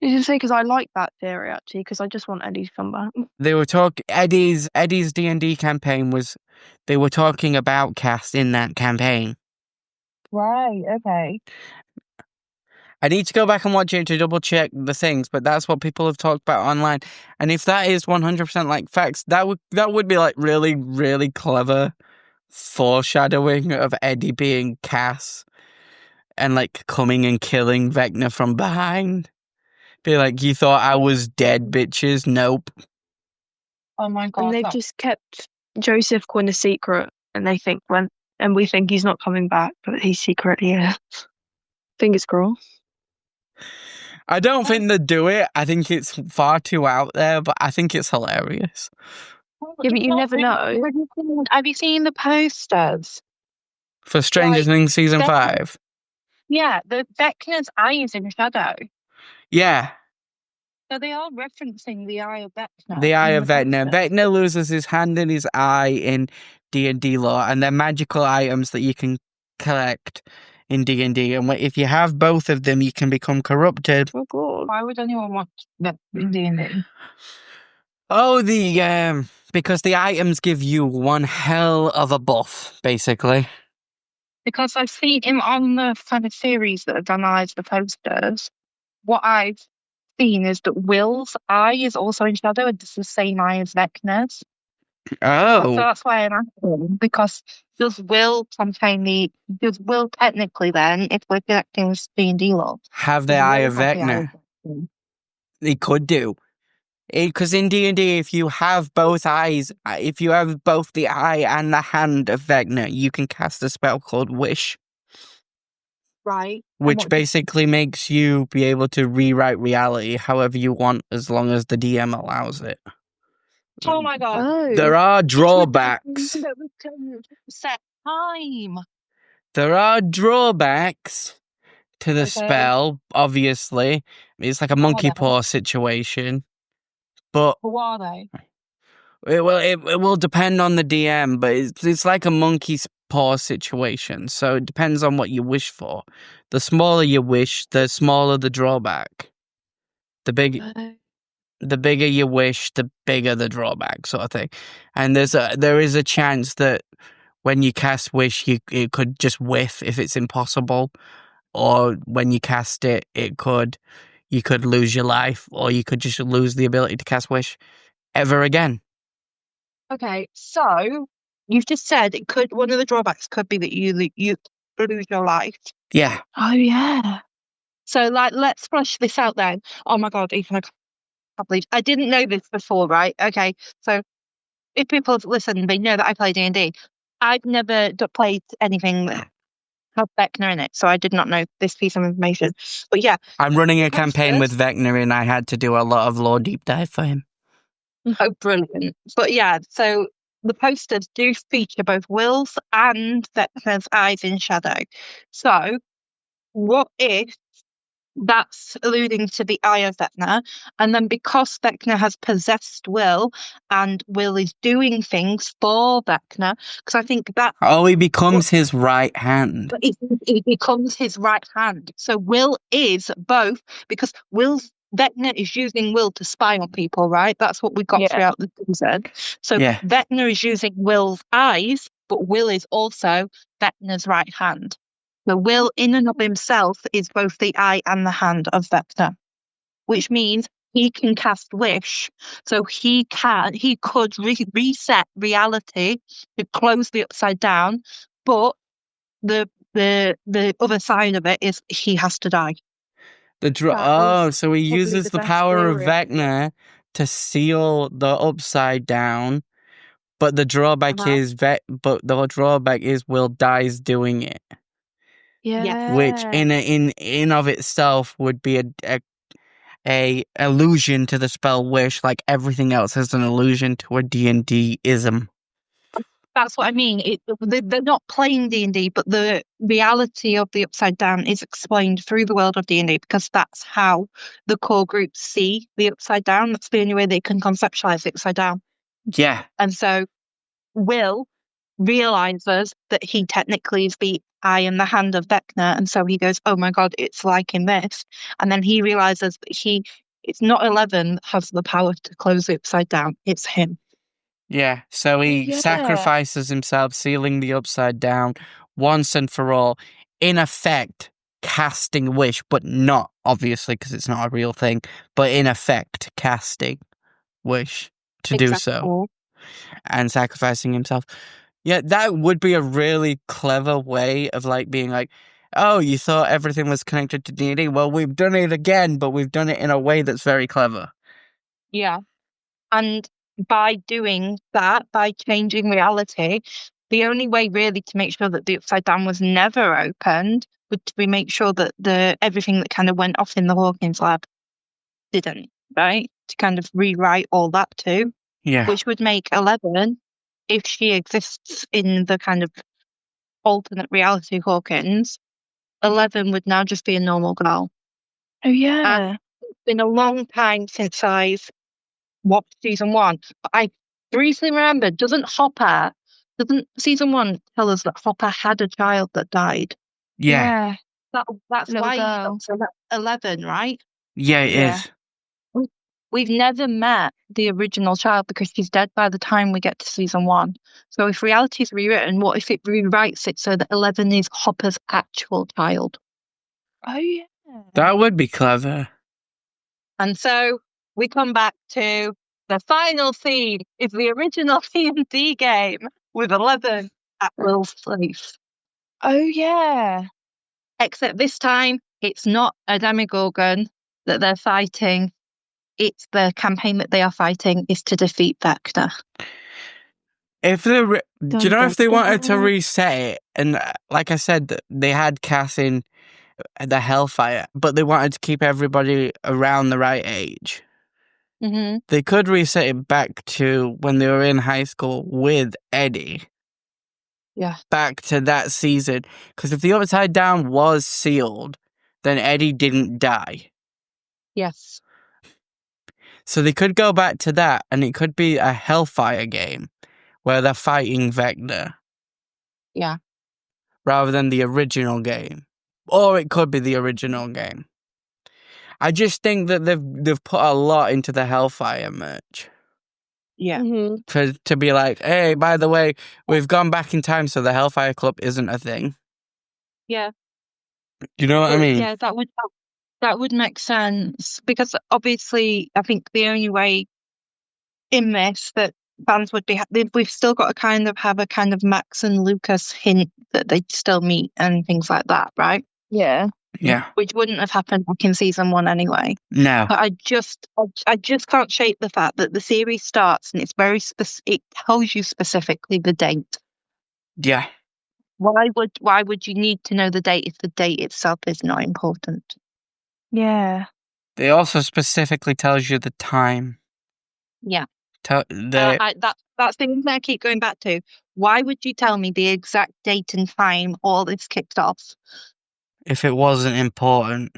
You should say, because I like that theory, actually, because I just want Eddie to come back. They were talking, Eddie's D&D campaign they were talking about Cass in that campaign. Right, okay. I need to go back and watch it to double check the things, but that's what people have talked about online. And if that is 100% facts, that would be really, really clever foreshadowing of Eddie being Cass and coming and killing Vecna from behind. Be like, you thought I was dead, bitches? Nope. Oh my god. And they've just kept Joseph Quinn a secret, and we think he's not coming back, but he secretly is. Fingers crossed. I don't think they'd do it. I think it's far too out there, but I think it's hilarious. Yeah, but you never know. Have you seen the posters? For Stranger Things Season 5? Yeah, the Vecna's eye is in shadow. Yeah. So they are referencing the eye of Vecna. The eye of Vecna. Vecna loses his hand and his eye in D&D lore, and they're magical items that you can collect in D&D. And if you have both of them, you can become corrupted. Oh, God. Why would anyone want that in D&D? Oh, because the items give you one hell of a buff, basically. Because I've seen him on the kind of series that have analysed the posters. What I've seen is that Will's eye is also in shadow, and it's the same eye as Vecna's. Oh. So that's why I'm asking, because does Will technically then, if we're connecting with D&D lore, have the eye of Vecna? He could do. Because in D&D, if you have both eyes, if you have both the eye and the hand of Vecna, you can cast a spell called Wish, Right. And which what does- basically makes you be able to rewrite reality however you want, as long as the DM allows it. Oh my god. Oh. There are Which drawbacks. So we can set time. There are drawbacks to the Okay. spell, obviously. It's like a monkey there? paw situation. But What are they? it will depend on the DM, but it's like a monkey's paw situation. So it depends on what you wish for. The smaller you wish, the smaller the drawback. The bigger you wish, the bigger the drawback, sort of thing. And there is a chance that when you cast wish, it could just whiff if it's impossible, or when you cast it, you could lose your life, or you could just lose the ability to cast wish ever again. Okay, so you've just said it could. One of the drawbacks could be that you lose your life. Yeah. Oh yeah. So, like, let's flesh this out then. Oh my god, Ethan, I can't believe I didn't know this before, right? Okay, so if people listen, they know that I play D&D. I've never played anything that had Vecna in it, so I did not know this piece of information. But yeah, I'm running a the campaign with posters- Vecna, and I had to do a lot of lore deep dive for him. Oh, brilliant! But yeah, so the posters do feature both Will's and Vecna's eyes in shadow. So, what if that's alluding to the eye of Vecna, and then because Vecna has possessed Will, and Will is doing things for Vecna, because I think that Oh, he becomes his right hand. it becomes his right hand. So Will is both, because Vecna is using Will to spy on people, right? That's what we got Yeah. throughout the season. So Yeah. Vecna is using Will's eyes, but Will is also Vecna's right hand. So Will, in and of himself, is both the eye and the hand of Vecna, which means he can cast Wish. So he could reset reality to close the upside down, but the other side of it is he has to die. So he uses the best power of theory. Vecna to seal the upside down, but the drawback Uh-huh. is Will dies doing it, Yeah. which in of itself would be a allusion to the spell Wish, like everything else has an allusion to a D&D ism. That's what I mean. They're not playing D&D, but the reality of the upside down is explained through the world of D&D, because that's how the core groups see the upside down. That's the only way they can conceptualize the upside down. Yeah. And so Will realizes that he technically is the eye and the hand of Vecna, and so he goes, oh my god, it's like in this. And then he realizes that it's not 11 that has the power to close the upside down, it's him. Yeah, so he Yeah. sacrifices himself, sealing the upside down once and for all, in effect casting Wish, but not, obviously, because it's not a real thing, but in effect casting Wish to do so, and sacrificing himself. Yeah, that would be a really clever way of like being like, oh, you thought everything was connected to D&D? Well, we've done it again, but we've done it in a way that's very clever. Yeah. And by doing that, by changing reality, the only way really to make sure that the upside down was never opened would be make sure that everything that kind of went off in the Hawkins lab didn't, right? To kind of rewrite all that too. Yeah. Which would make 11, if she exists in the kind of alternate reality Hawkins, 11 would now just be a normal girl. Oh yeah. It's been a long time since I've watched season 1, but I briefly remember, doesn't season 1 tell us that Hopper had a child that died? Yeah. That's Little why girl. he's 11, right? Yeah, it Yeah. is. We've never met the original child because she's dead by the time we get to season 1. So if reality's rewritten, what if it rewrites it so that 11 is Hopper's actual child? Oh yeah. That would be clever. And so we come back to the final scene is the original D&D game with 11 at Will's place. Oh yeah. Except this time, it's not a demigorgon that they're fighting. it's the campaign that they are fighting is to defeat Vecna. If they, do you know if they wanted to Dun. reset it, and like I said, they had Cass in the Hellfire, but they wanted to keep everybody around the right age. Mm-hmm. They could reset it back to when they were in high school with Eddie. Yeah. Back to that season. Because if the Upside Down was sealed, then Eddie didn't die. Yes. So they could go back to that, and it could be a Hellfire game where they're fighting Vecna. Yeah. Rather than the original game. Or it could be the original game. I just think that they've put a lot into the Hellfire merch. Yeah. Mm-hmm. To be like, hey, by the way, we've gone back in time, so the Hellfire Club isn't a thing. Yeah. You know what I mean? Yeah, that would make sense, because obviously I think the only way in this that fans would be we've still got to kind of have a kind of Max and Lucas hint that they still meet and things like that, right? Yeah. Yeah. Which wouldn't have happened back in season 1 anyway. No. But I just can't shake the fact that the series starts and it's very it tells you specifically the date. Yeah. Why would you need to know the date if the date itself is not important? Yeah. They also specifically tells you the time. Yeah. That's the thing that I keep going back to. Why would you tell me the exact date and time all this kicked off? If it wasn't important.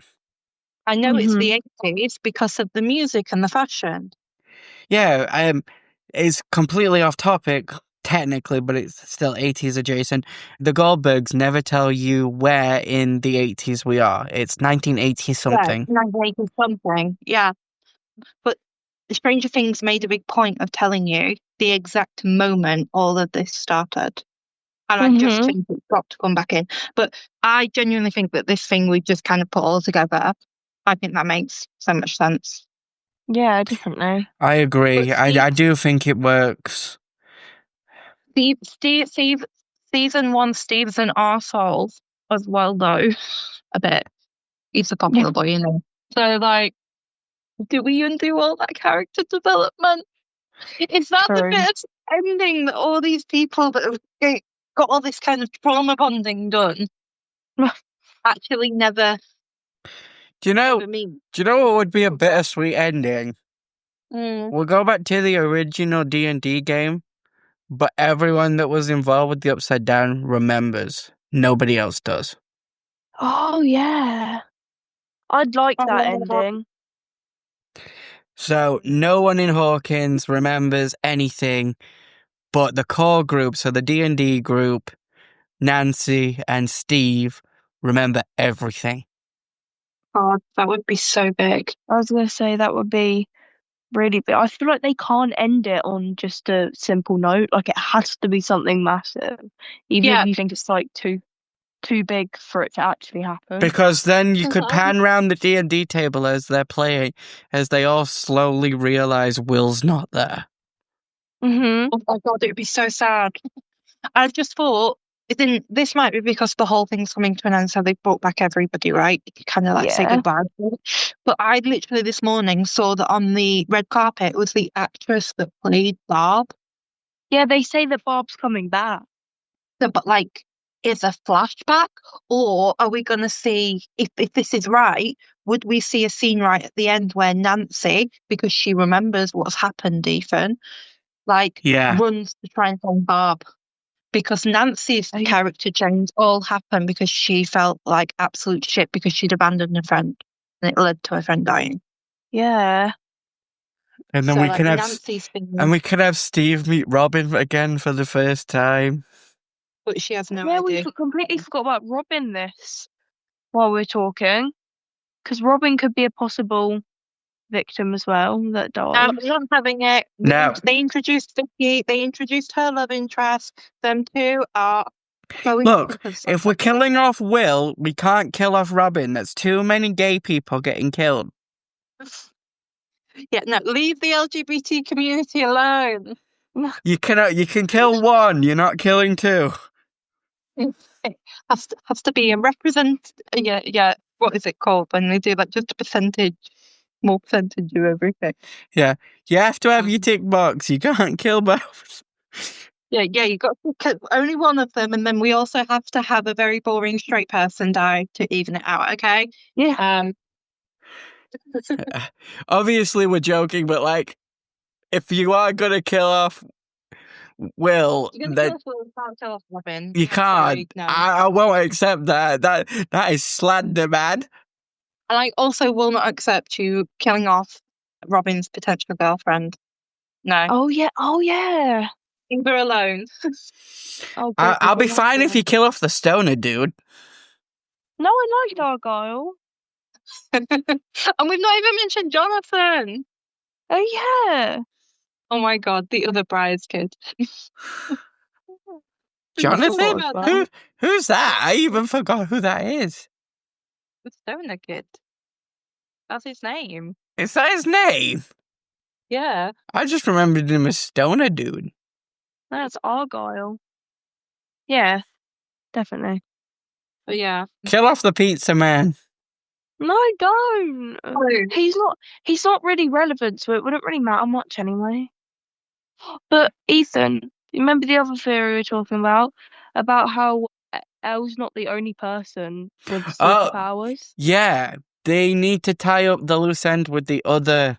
I know it's the 80s because of the music and the fashion. Yeah, it's completely off topic, technically, but it's still 80s adjacent. The Goldbergs never tell you where in the 80s we are. It's 1980 something. Yeah, 1980 something, yeah. But Stranger Things made a big point of telling you the exact moment all of this started. And I just think it's got to come back in. But I genuinely think that this thing we just kind of put all together, I think that makes so much sense. Yeah, definitely. I agree. Steve, I do think it works. Steve, season 1, Steve's an arsehole as well, though, a bit. He's a popular boy, you know. So, like, do we undo all that character development? Is that the bit ending that all these people that have got all this kind of trauma bonding done actually never? Do you know what would be a bittersweet ending? We'll go back to the original D&D game, but everyone that was involved with the Upside Down remembers. Nobody else does. Oh, yeah. I'd like that ending. So no one in Hawkins remembers anything but the core group, so the D&D group, Nancy and Steve, remember everything. God, that would be so big. I was going to say that would be really big. I feel like they can't end it on just a simple note. Like, it has to be something massive. Even if you think it's like too big for it to actually happen. Because then you could pan around the D&D table as they're playing, as they all slowly realise Will's not there. Mm-hmm. Oh my God, it would be so sad. I just thought, this might be because the whole thing's coming to an end, so they've brought back everybody, right? You kind of like say goodbye. But I literally this morning saw that on the red carpet was the actress that played Barb. Yeah, they say that Barb's coming back. So, but like, is a flashback, or are we going to see, if this is right, would we see a scene right at the end where Nancy, because she remembers what's happened, Ethan, runs to try and find Barb? Because Nancy's character change all happened because she felt like absolute shit because she'd abandoned a friend, and it led to her friend dying. Yeah. And then we could have Steve meet Robin again for the first time. But she has no idea. We completely forgot about Robin this while we're talking. Because Robin could be a possible victim as well that died. I'm not having it. No. They introduced Vicky, they introduced her love interest. Them two are going. Look, if we're killing off Will, we can't kill off Robin. There's too many gay people getting killed. Yeah, no, leave the LGBT community alone. You can kill one, you're not killing two. It has to be a represent. Yeah. What is it called when they do just a percentage? more percentage of everything. Yeah. You have to have your tick box. You can't kill both. Yeah, you got to kill only one of them, and then we also have to have a very boring straight person die to even it out, okay? Yeah. Obviously, we're joking, but like, if you are gonna kill off Will, You're gonna then kill us all, you can't kill off Robin. you I'm sorry, can't. no. I won't accept that. That is slander, man. And I also will not accept you killing off Robin's potential girlfriend. No. Oh yeah. Leave her alone. Oh god. I'll be fine if you kill off the stoner dude. No, I liked Argyle. And we've not even mentioned Jonathan. Oh yeah. Oh my god, the other Briar's kid. Jonathan? about that. Who's that? I even forgot who that is. The stoner kid. That's his name. Is that his name? Yeah. I just remembered him as stoner dude. That's Argyle. Yeah, definitely. But yeah. Kill off the pizza man. No, don't. Oh. He's not really relevant, so it wouldn't really matter much anyway. But Ethan, you remember the other theory we were talking about how Elle's not the only person with superpowers? Yeah, they need to tie up the loose end with the other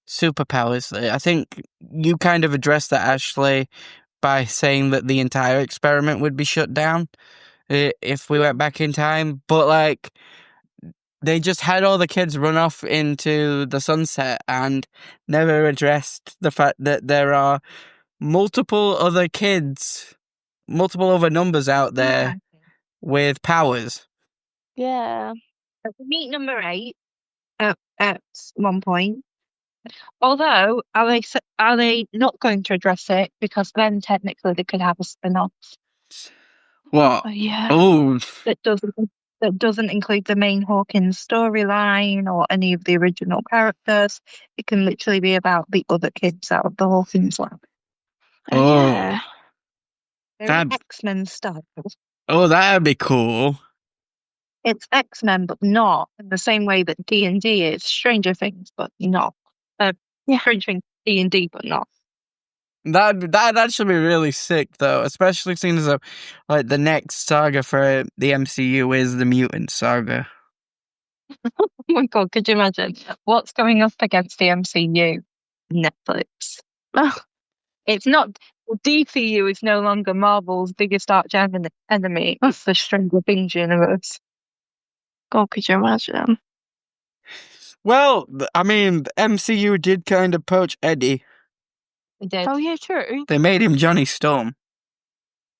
superpowers. I think you kind of addressed that, Ashley, by saying that the entire experiment would be shut down if we went back in time. But like, they just had all the kids run off into the sunset and never addressed the fact that there are multiple other numbers out there with powers. Yeah. We meet number 8 at one point. Although, are they not going to address it? Because then technically they could have a spin-off. What? Oh yeah. Oh, that doesn't include the main Hawkins storyline or any of the original characters. It can literally be about the other kids out of the Hawkins lab. Oh yeah. Very X-Men style. Oh, that'd be cool. It's X-Men, but not in the same way that D&D is. Stranger Things, but not. Stranger Things, D&D, but not. That'd actually be really sick, though, especially seeing as like the next saga for the MCU is the Mutant Saga. Oh my god, could you imagine what's going up against the MCU? Netflix. It's not. DCU is no longer Marvel's biggest arch enemy. It's the Stranger Things universe. God, could you imagine? Well, I mean, the MCU did kind of poach Eddie. They did. Oh yeah, true. They made him Johnny Storm.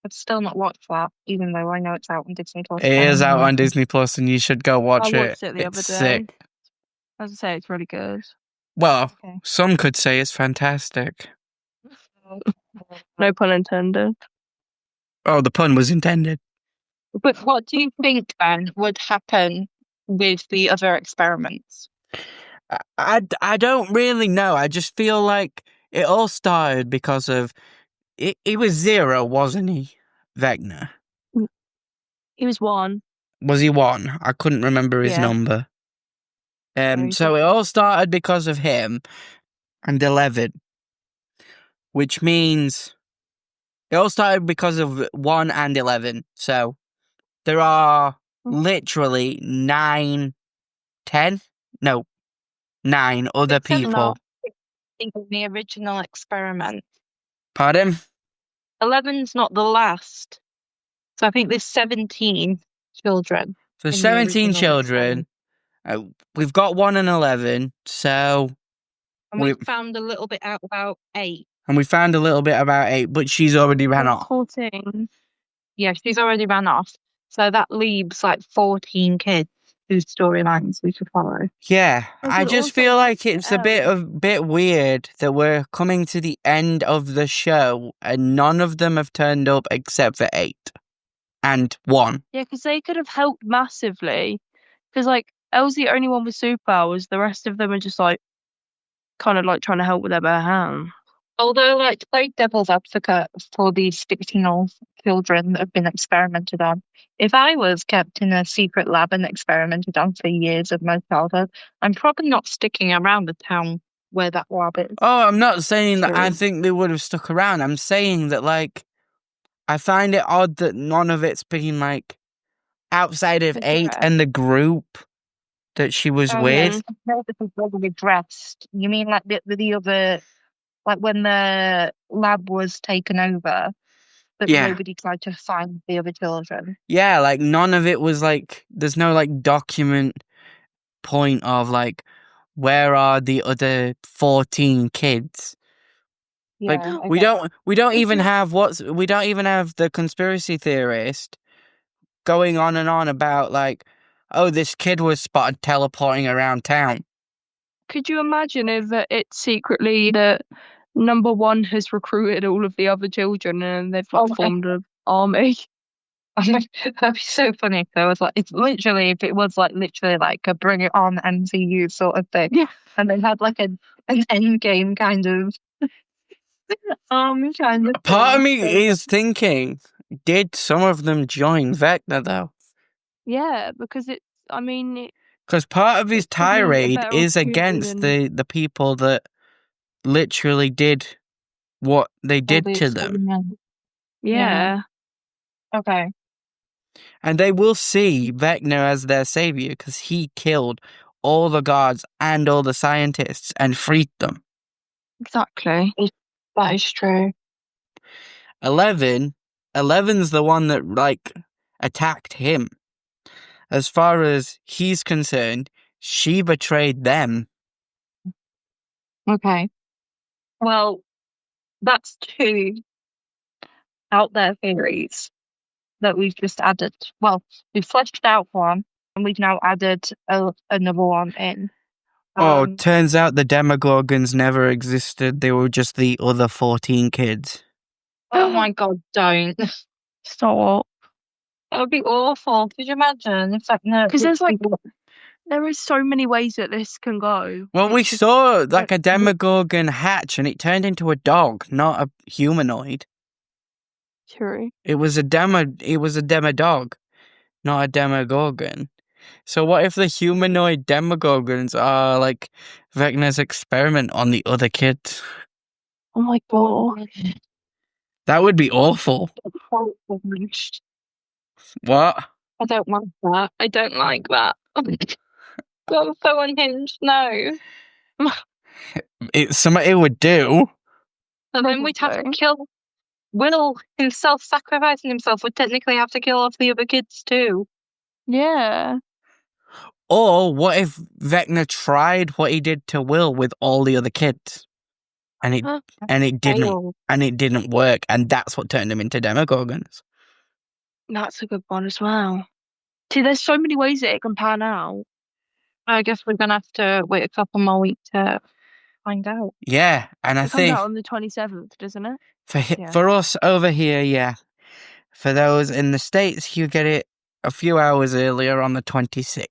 I've still not watched that, even though I know it's out on Disney Plus. It is out on Disney Plus, and you should go watch I it. watched it the other It's day. sick. As I say, it's really good. Well, Okay. some could say it's fantastic. No pun intended. Oh, the pun was intended. But what do you think, Ben, would happen with the other experiments? I don't really know. I just feel like it all started because of... He was 0, wasn't he, Vecna? He was 1. Was he 1? I couldn't remember his Yeah. number. he's So it all started because of him and 11. Which means... It all started because of 1 and 11. So there are literally 9 other people. In the original experiment. Pardon? 11's not the last. So I think there's 17 children. So in the 17 original children. We've got 1 and 11. So... And we found a little bit out about 8. And we found a little bit about 8, but she's already ran off. 14. Yeah, she's already ran off. So that leaves like 14 kids whose storylines we should follow. Yeah, We I could just also feel like watch it's a bit weird that we're coming to the end of the show and none of them have turned up except for 8 and 1. Yeah, because they could have helped massively. Because like Elle's the only one with superpowers. The rest of them are just like kind of like trying to help with their bare hand. Although, like, to play devil's advocate for these fictional children that have been experimented on, if I was kept in a secret lab and experimented on for years of my childhood, I'm probably not sticking around the town where that lab is. Oh, I'm not saying that I True. think they would have stuck around. I'm saying that, like, I find it odd that none of it's been, like, outside of 8 Addressed. and the group that she was with. Addressed. You mean like the other, like when the lab was taken over, but Yeah. nobody tried to find the other children? Yeah, like, none of it was, like, there's no, like, document point of, like, where are the other 14 kids? Like, Yeah, we don't even It's- have we don't even have the conspiracy theorist going on and on about, like, oh, this kid was spotted teleporting around town. Could you imagine if it's secretly that number one has recruited all of the other children and they've like, Oh my- formed an army? That'd be so funny if there was like, it's literally, if it was like literally like a bring it on MCU sort of thing. Yeah. And they had like an end game kind of kind of Part of thing. me is thinking, did some of them join Vecna though? Yeah, because it's. I mean, Because part of his It's probably a tirade better is opportunity against than- the people that literally did what they did to them. yeah. Okay. And they will see Vecna as their savior because he killed all the guards and all the scientists and freed them. Exactly. That is true. 11's the one that, like, attacked him. As far as he's concerned, she betrayed them. Okay. Well, that's two out there theories that we've just added. Well, we've fleshed out one and we've now added another one in. Turns out the Demogorgons never existed. They were just the other 14 kids. Oh my God, don't. Stop. That would be awful. Could you imagine? It's like, no. 'Cause there's, like, There is so many ways that this can go. Well, we It's just- saw, like, a Demogorgon hatch and it turned into a dog, not a humanoid. True. It was a Demodog, not a Demogorgon. So what if the humanoid Demogorgons are, like, Vecna's experiment on the other kids? Oh my god. That would be awful. What? I don't like that. I don't like that. I'm so unhinged. No. It's something it would do. And then we'd have to Probably. kill Will himself, sacrificing himself. Would technically have to kill off the other kids too. Yeah. Or what if Vecna tried what he did to Will with all the other kids? And it Huh. didn't work, and that's what turned him into Demogorgons. That's a good one as well. See, there's so many ways that it can pan out. I guess we're gonna have to wait a couple more weeks to find out. Yeah, and I It comes think out on the 27th, doesn't it? Yeah. for us over here, yeah. For those in the States, you get it a few hours earlier on the 26th.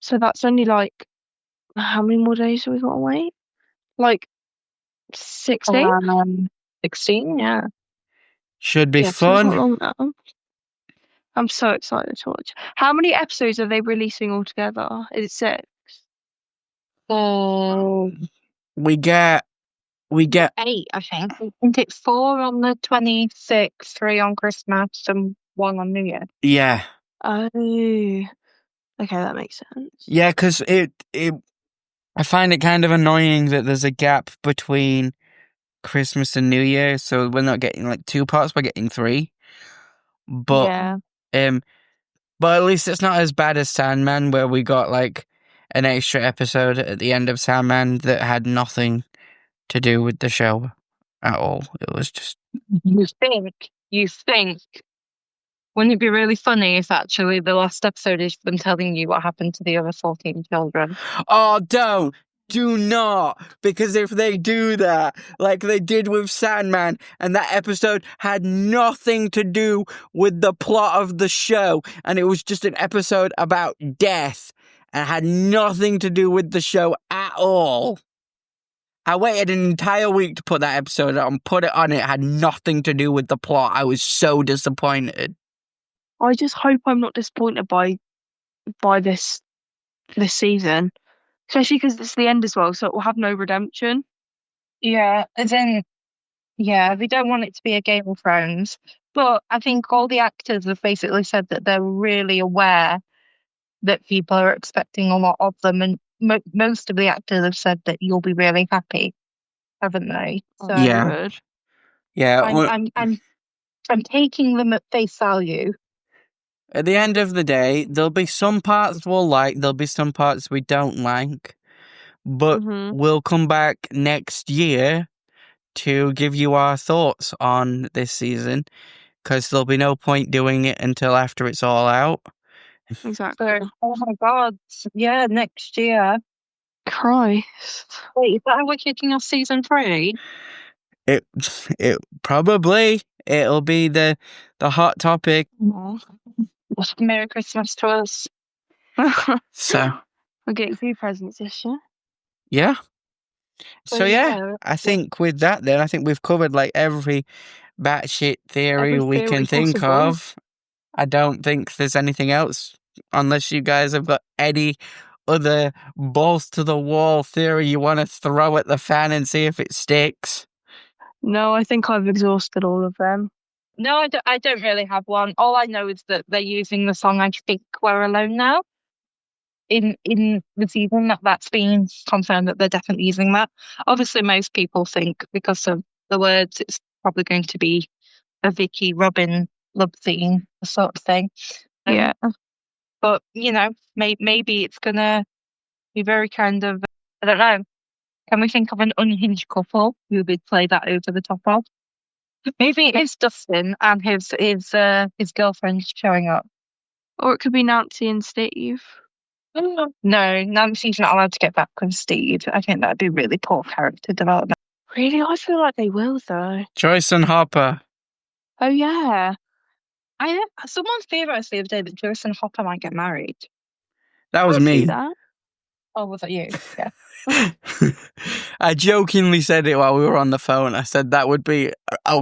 So that's only like how many more days do we got to wait? Like 16? 16, yeah. Should be Yeah, So not fun. long now. I'm so excited to watch. How many episodes are they releasing altogether? Is it 6? So We get 8, I think. I think it's 4 on the 26th, 3 on Christmas, and 1 on New Year. yeah. Oh. Okay, that makes sense. Yeah, because I find it kind of annoying that there's a gap between Christmas and New Year, so we're not getting like 2 parts, we're getting 3. But yeah. but at least it's not as bad as Sandman, where we got like an extra episode at the end of Sandman that had nothing to do with the show at all. It was just You think. Wouldn't it be really funny if actually the last episode is them telling you what happened to the other 14 children? oh, do not, because if they do that, like they did with Sandman, and that episode had nothing to do with the plot of the show, and it was just an episode about death, and had nothing to do with the show at all. I waited an entire week to put that episode on, put it on. It had nothing to do with the plot. I was so disappointed. I just hope I'm not disappointed by this season, especially because it's the end as well, so it will have no redemption. Yeah, as in, yeah, they don't want it to be a Game of Thrones. But I think all the actors have basically said that they're really aware that people are expecting a lot of them, and most of the actors have said that you'll be really happy, haven't they? So Yeah. Good. Yeah. I'm taking them at face value. At the end of the day, there'll be some parts we'll like, there'll be some parts we don't like, but we'll come back next year to give you our thoughts on this season, because there'll be no point doing it until after it's all out. Exactly. So, oh my God, yeah, next year. Christ. Wait, is that how we're kicking off season 3? It probably, it'll be the hot topic. Merry Christmas to us. So I'll get 2 presents this year. yeah. So yeah, yeah. I think with that then, I think we've covered like every batshit theory Every we theory can think possible. of. I don't think there's anything else, unless you guys have got any other balls to the wall theory you want to throw at the fan and see if it sticks. No, I think I've exhausted all of them. No, I don't really have one. All I know is that they're using the song I Think We're Alone Now in the season. That's been confirmed that they're definitely using that. Obviously, most people think because of the words, it's probably going to be a Vicky Robin love theme sort of thing. Yeah. But, you know, maybe it's going to be very kind of, I don't know. Can we think of an unhinged couple who would play that over the top of? Maybe it is Dustin and his girlfriend showing up. Or it could be Nancy and Steve. No, Nancy's not allowed to get back with Steve. I think that'd be really poor character development. Really? I feel like they will, though. Joyce and Hopper. Oh, yeah. Someone theorized the other day that Joyce and Hopper might get married. That was I see me. that. Oh, was that you? Yeah. I jokingly said it while we were on the phone. I said that would be a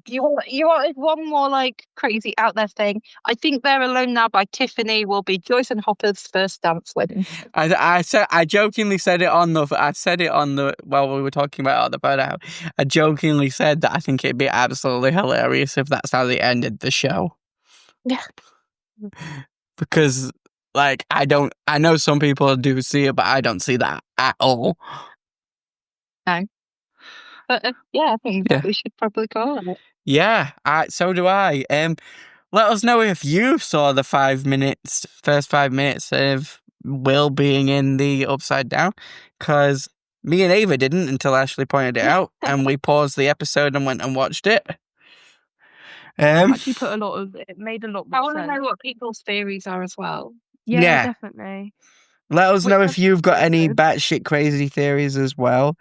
You wanted one more like crazy out there thing. I Think They're Alone Now by Tiffany will be Joyce and Hopper's first dance wedding. I jokingly said it on the while we were talking about it on the photo. I jokingly said that I think it'd be absolutely hilarious if that's how they ended the show. Yeah. Because like I know some people do see it, but I don't see that at all. No. But yeah, I think that we should probably call it. Yeah, so do I. Let us know if you saw the first 5 minutes of Will being in the Upside Down, because me and Ava didn't until Ashley pointed it out, and we paused the episode and went and watched it. Actually it made a lot more I want sense. to know what people's theories are as well. Yeah, definitely. Let us know if you've got any batshit crazy theories as well.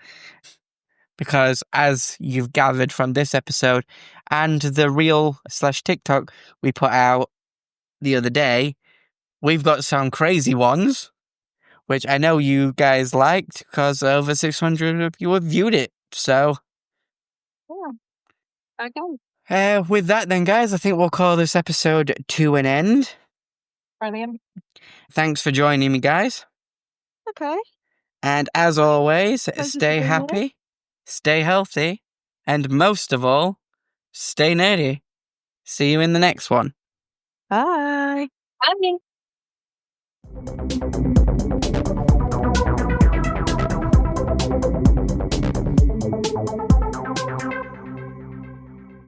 Because as you've gathered from this episode and the reel/TikTok we put out the other day, we've got some crazy ones, which I know you guys liked because over 600 of you have viewed it. So, yeah. Okay. With that then, guys, I think we'll call this episode to an end. Brilliant. Thanks for joining me, guys. Okay. And as always, stay being happy, stay healthy, and most of all, stay nerdy. See you in the next one. Bye. Bye.